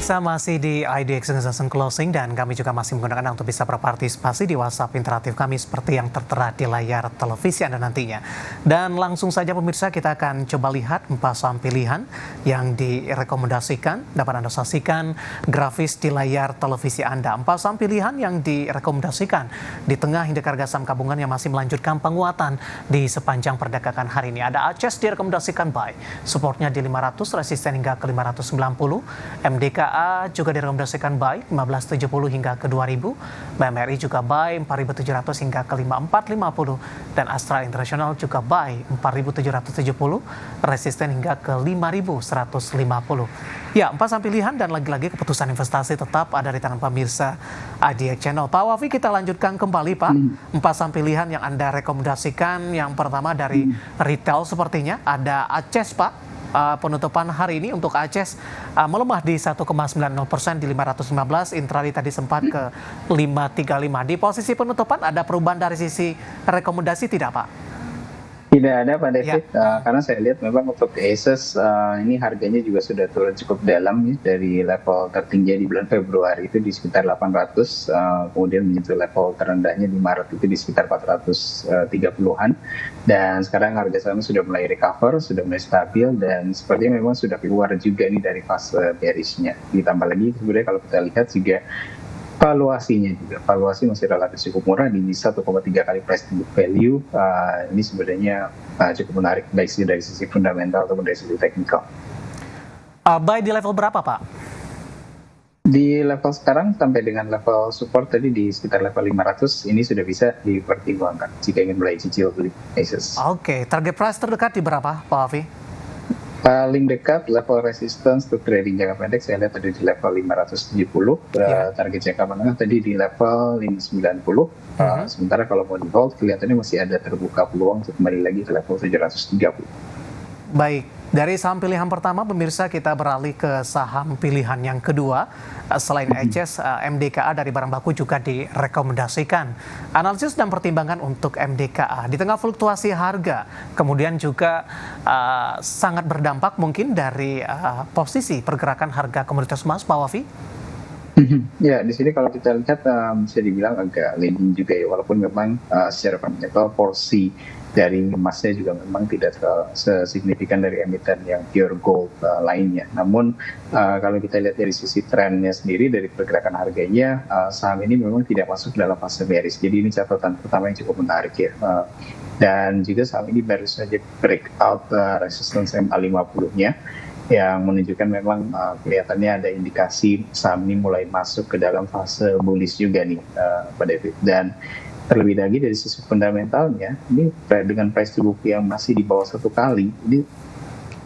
Pemirsa masih di IDX Transaction Closing dan kami juga masih menggunakan Anda untuk bisa berpartisipasi di WhatsApp interaktif kami seperti yang tertera di layar televisi Anda nantinya. Dan langsung saja pemirsa kita akan coba lihat 4 saham pilihan yang direkomendasikan. Dapat Anda saksikan grafis di layar televisi Anda. 4 saham pilihan yang direkomendasikan di tengah indeks harga saham gabungan yang masih melanjutkan penguatan di sepanjang perdagangan hari ini. Ada ACES direkomendasikan buy, supportnya di 500, resisten hingga ke 590. MDKA juga direkomendasikan buy 1570 hingga ke 2000, BMRI juga buy 4700 hingga ke 5450, dan Astra International juga buy 4770, resisten hingga ke 5150. Ya, 4 saham pilihan dan lagi-lagi keputusan investasi tetap ada di tangan pemirsa IDX Channel. Pak Wafi, kita lanjutkan kembali Pak. 4 saham pilihan yang Anda rekomendasikan, yang pertama dari retail sepertinya ada ACES Pak. Penutupan hari ini untuk ACES melemah di 1,90% di 515, intraday tadi sempat ke 535. Di posisi penutupan ada perubahan dari sisi rekomendasi tidak Pak? Tidak ada Pak David, karena saya lihat memang untuk ACES ini harganya juga sudah turun cukup dalam ya, dari level tertinggi di bulan Februari itu di sekitar 800, kemudian menyentuh level terendahnya di Maret itu di sekitar 430-an, dan sekarang harga saham sudah mulai recover, sudah mulai stabil, dan sepertinya memang sudah keluar juga nih dari fase bearishnya. Ditambah lagi sebenarnya kalau kita lihat juga valuasi masih relatif cukup murah di 1,3 kali price to book value. Ini sebenarnya cukup menarik baik dari sisi fundamental ataupun dari sisi teknikal. Buy di level berapa Pak? Di level sekarang sampai dengan level support tadi di sekitar level 500, ini sudah bisa dipertimbangkan jika ingin mulai cicil beli ACES. Oke, target price terdekat di berapa Pak Wafi? Paling dekat level resistance untuk trading jangka pendek saya lihat tadi di level 570, target jangka menengah tadi di level 590. Sementara kalau mau di hold kelihatannya masih ada terbuka peluang untuk kembali lagi ke level 730. Baik, dari saham pilihan pertama pemirsa kita beralih ke saham pilihan yang kedua. Selain ACES, MDKA dari barang baku juga direkomendasikan. Analisis dan pertimbangan untuk MDKA di tengah fluktuasi harga, kemudian juga sangat berdampak mungkin dari posisi pergerakan harga komoditas emas, Pak Wafi. Ya, di sini kalau kita lihat bisa dibilang agak leading juga ya, walaupun memang secara fundamental porsi dari emasnya juga memang tidak sesignifikan dari emiten yang pure gold lainnya. Namun kalau kita lihat dari sisi trennya sendiri, dari pergerakan harganya, saham ini memang tidak masuk dalam fase bearish. Jadi ini catatan pertama yang cukup menarik ya. Dan juga saham ini baru saja breakout resistance MA50-nya, yang menunjukkan memang kelihatannya ada indikasi saham ini mulai masuk ke dalam fase bullish juga nih Pak David. Dan terlebih lagi dari sisi fundamentalnya, ini dengan price to book yang masih di bawah 1 kali, ini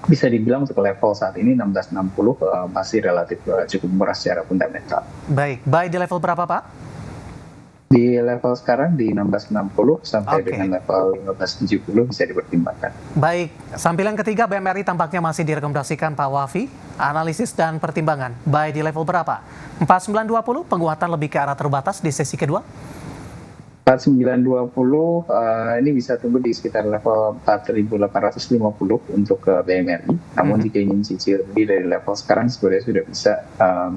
bisa dibilang untuk level saat ini 1660 masih relatif cukup murah secara fundamental. Baik, buy di level berapa Pak? Di level sekarang di 1660 sampai dengan level 1570 bisa dipertimbangkan. Baik, sampilan ketiga BMRI tampaknya masih direkomendasikan Pak Wafi. Analisis dan pertimbangan, buy di level berapa? 4920, penguatan lebih ke arah terbatas di sesi kedua. 4920 ini bisa tumbuh di sekitar level 4.850 untuk BMRI. Namun jika ingin cicil dari level sekarang sebenarnya sudah bisa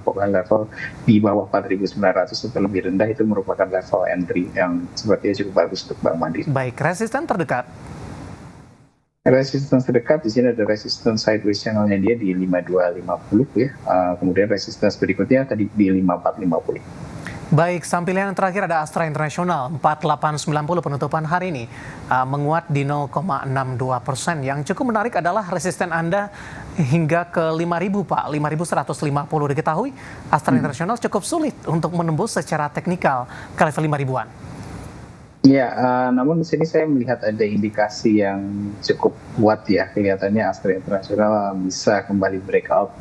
pokoknya level di bawah 4.900 atau lebih rendah itu merupakan level entry yang sepertinya cukup bagus untuk Bank Mandiri. Baik, resisten terdekat. Resistance terdekat di sini ada resistance sideways channelnya dia di 5250 ya. Kemudian resistance berikutnya tadi di 5450. Baik, saham pilihan yang terakhir ada Astra International 4890 penutupan hari ini menguat di 0,62%. Yang cukup menarik adalah resisten Anda hingga ke 5.000 Pak, 5.150. Diketahui Astra International cukup sulit untuk menembus secara teknikal ke level 5.000-an. Ya, namun di sini saya melihat ada indikasi yang cukup kuat ya. Kelihatannya Astra International bisa kembali breakout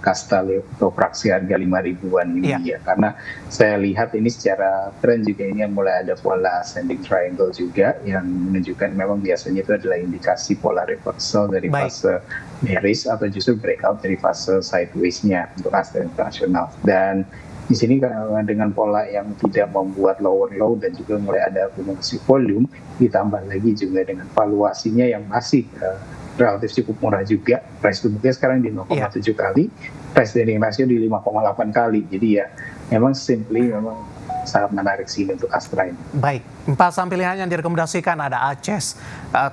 kasta atau fraksi harga 5.000-an ini ya. Karena saya lihat ini secara tren juga ini mulai ada pola ascending triangle juga yang menunjukkan memang biasanya itu adalah indikasi pola reversal dari fase bearish atau justru breakout dari fase sideways-nya untuk Astra International. Dan di sini dengan pola yang tidak membuat lower low dan juga mulai ada akumulasi volume, ditambah lagi juga dengan valuasinya yang masih relatif cukup murah juga. Price to booknya sekarang di 0,7 kali, price earning ratio di 5,8 kali. Jadi ya memang memang sangat menarik sih untuk Astra ini. Baik, 4 saham pilihan yang direkomendasikan ada ACES,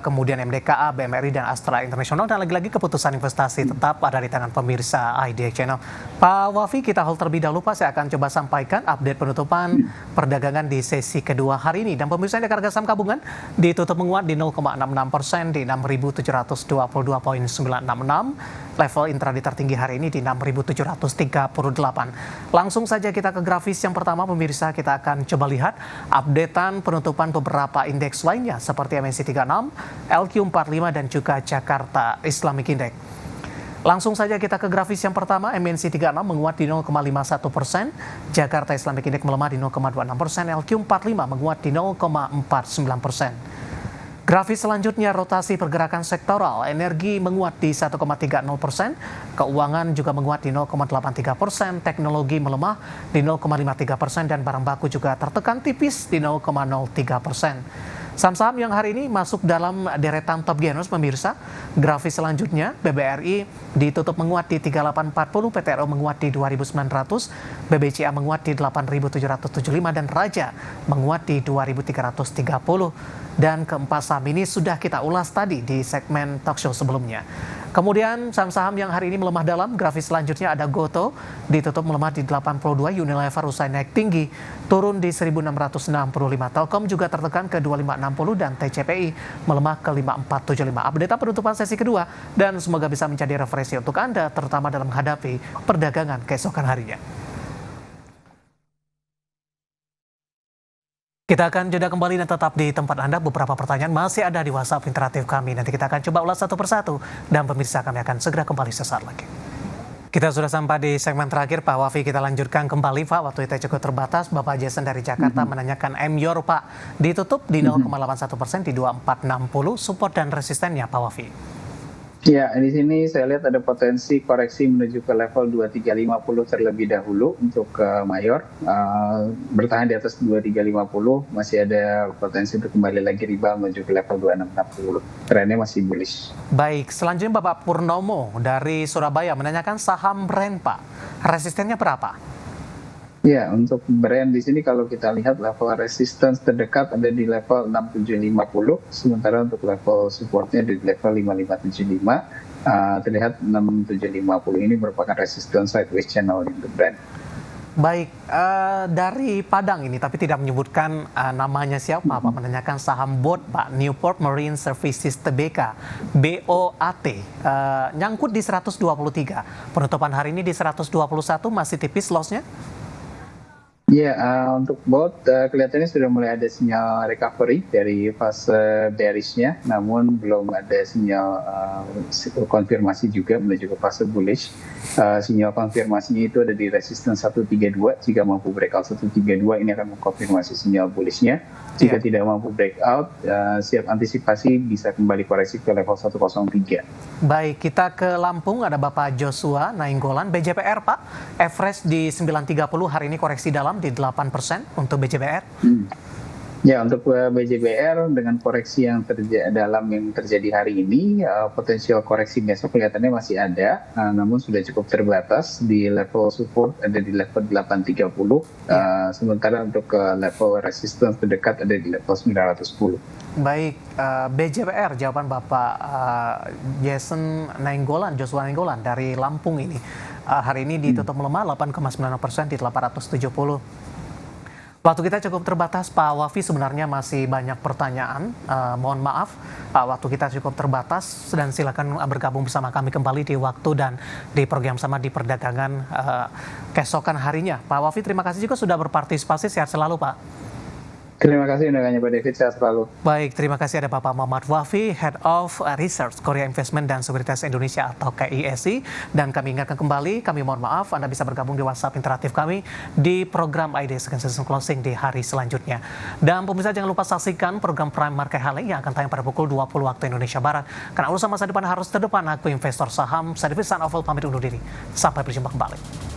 kemudian MDKA, BMRI, dan Astra International. Dan lagi-lagi keputusan investasi tetap ada di tangan pemirsa IDX Channel. Pak Wafi, kita hold terlebih dahulu Pak. Saya akan coba sampaikan update penutupan perdagangan di sesi kedua hari ini. Dan pemirsa, indeks harga saham gabungan ditutup menguat di 0,66% di 6.722.966. Level intraday tertinggi hari ini di 6.738. Langsung saja kita ke grafis yang pertama pemirsa. Kita akan coba lihat updatean penutupan beberapa indeks lainnya seperti MNC 36, LQ45 dan juga Jakarta Islamic Index. Langsung saja kita ke grafis yang pertama, MNC 36 menguat di 0,51%, Jakarta Islamic Index melemah di 0,26%, LQ45 menguat di 0,49%. Grafis selanjutnya rotasi pergerakan sektoral, energi menguat di 1,30%, keuangan juga menguat di 0,83%, teknologi melemah di 0,53% dan barang baku juga tertekan tipis di 0,03%. Saham-saham yang hari ini masuk dalam deretan top gainers pemirsa. Grafis selanjutnya BBRI ditutup menguat di 3840, PTRO menguat di 2900, BBCA menguat di 8775 dan Raja menguat di 2330. Dan keempat saham ini sudah kita ulas tadi di segmen talk show sebelumnya. Kemudian saham-saham yang hari ini melemah dalam, grafis selanjutnya ada Goto ditutup melemah di 82, Unilever usai naik tinggi turun di 1665, Telkom juga tertekan ke 2560 dan TCPI melemah ke 5475. Update penutupan sesi kedua dan semoga bisa menjadi referensi untuk Anda terutama dalam menghadapi perdagangan keesokan harinya. Kita akan jeda kembali dan tetap di tempat Anda. Beberapa pertanyaan masih ada di WhatsApp interaktif kami. Nanti kita akan coba ulas satu persatu. Dan pemirsa, kami akan segera kembali sesaat lagi. Kita sudah sampai di segmen terakhir, Pak Wafi. Kita lanjutkan kembali, Pak. Waktu kita cukup terbatas. Bapak Jason dari Jakarta menanyakan MYOR, Pak. Ditutup di 0,81% di 2460. Support dan resistennya, Pak Wafi. Ya, di sini saya lihat ada potensi koreksi menuju ke level 2350 terlebih dahulu untuk Mayor. Bertahan di atas 2350, masih ada potensi untuk kembali lagi rebound menuju ke level 2660. Trennya masih bullish. Baik, selanjutnya Bapak Purnomo dari Surabaya menanyakan saham brand, Pak. Resistennya berapa? Ya, untuk brand di sini kalau kita lihat level resistance terdekat ada di level 6750, sementara untuk level supportnya di level 5575. Terlihat 6750 ini merupakan resistance sideways channel untuk brand. Baik, dari Padang ini tapi tidak menyebutkan namanya siapa, Pak, menanyakan saham BOT, Pak, Newport Marine Services Tbk, BOAT, nyangkut di 123. Penutupan hari ini di 121, masih tipis lossnya? Ya, untuk BOT kelihatannya sudah mulai ada sinyal recovery dari fase bearishnya, namun belum ada sinyal konfirmasi juga menuju ke fase bullish. Sinyal konfirmasinya itu ada di resistance 132, jika mampu breakout 132 ini akan mengkonfirmasi sinyal bullishnya. Jika tidak mampu breakout, siap antisipasi bisa kembali koreksi ke level 103. Baik, kita ke Lampung, ada Bapak Joshua Nainggolan, BJPR, Pak. Average di 930, hari ini koreksi dalam di 8% untuk BJPR. Ya, untuk BJBR dengan koreksi yang terjadi hari ini, potensial koreksi besok kelihatannya masih ada, namun sudah cukup terbatas di level support ada di level 830, sementara untuk level resistance terdekat ada di level 910. Baik, BJPR, jawaban Bapak Jason Nainggolan, Joshua Nainggolan dari Lampung ini. Hari ini ditutup melemah 8,9% di 870. Waktu kita cukup terbatas, Pak Wafi, sebenarnya masih banyak pertanyaan. Mohon maaf, waktu kita cukup terbatas dan silakan bergabung bersama kami kembali di waktu dan di program sama di perdagangan keesokan harinya. Pak Wafi, terima kasih juga sudah berpartisipasi. Sehat selalu, Pak. Terima kasih undangannya Pak David, sehat selalu. Baik, terima kasih ada Bapak Muhammad Wafi, Head of Research Korea Investment dan Sekuritas Indonesia atau KISI. Dan kami ingatkan kembali, kami mohon maaf, Anda bisa bergabung di WhatsApp interaktif kami di program ID Season Closing di hari selanjutnya. Dan pemirsa jangan lupa saksikan program Prime Market Hale yang akan tayang pada pukul 20 waktu Indonesia Barat. Karena urusan masa depan harus terdepan, aku investor saham, saya David San Oval pamit undur diri. Sampai berjumpa kembali.